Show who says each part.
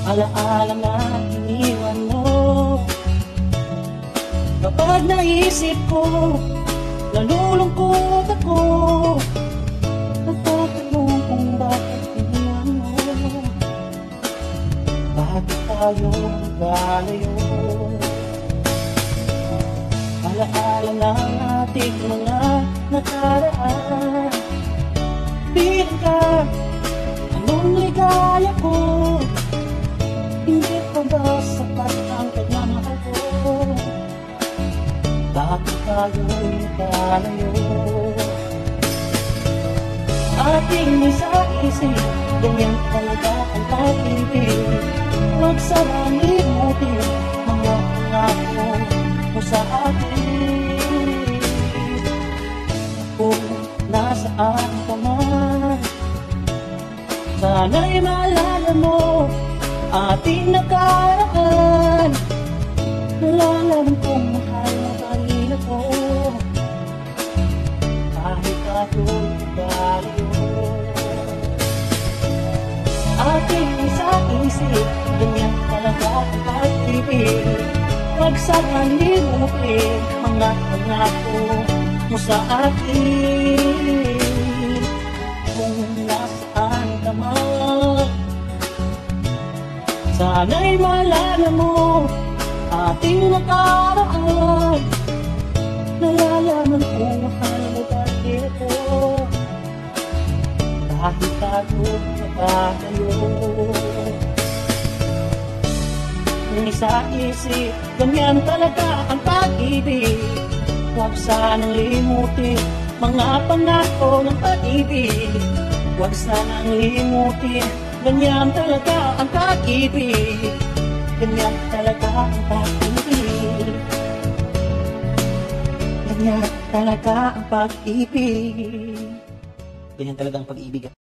Speaker 1: alaala na iniwan mo. Kapag naisip ko, nalulungkot ako. Nagtatanong kung bakit iniwan mo. Bakit tayo nagkalayo? Alaala ng ating mga nakaraan. Bilang ka, anong ligaya ko? Hindi pa ba sapat ang pagmamahal ko? Bakit tayo'y nagkalayo? Ating isa-isip, ganyan talaga ang pag-ibig. Huwag sanang limutin mga pangako mo sa akin. Kung nasaan ka man, sana'y maalala mo ating nakaraan. Nalalaman kong mahal na kanina ko, kahit tayo'y nagkalayo. Ating isa-isip, ganyan talaga ang pag-ibig. Huwag sanang limutin mga pangako mo sa akin. Kung nasaan ka man, sana'y maalala mo ating nakaraan. Nalalaman kong mahal mo dahil ko, kahit tayo'y nagkalayo. Isa-isip, ganyan talaga ang pag-ibig. Huwag sanang limutin mga pangako ng pag-ibig. Huwag sanang limutin, ganyan talaga ang pag-ibig. Ganyan talaga ang pag-ibig. Ganyan talaga ang pag-ibig. Ganyan talaga ang pag-ibig.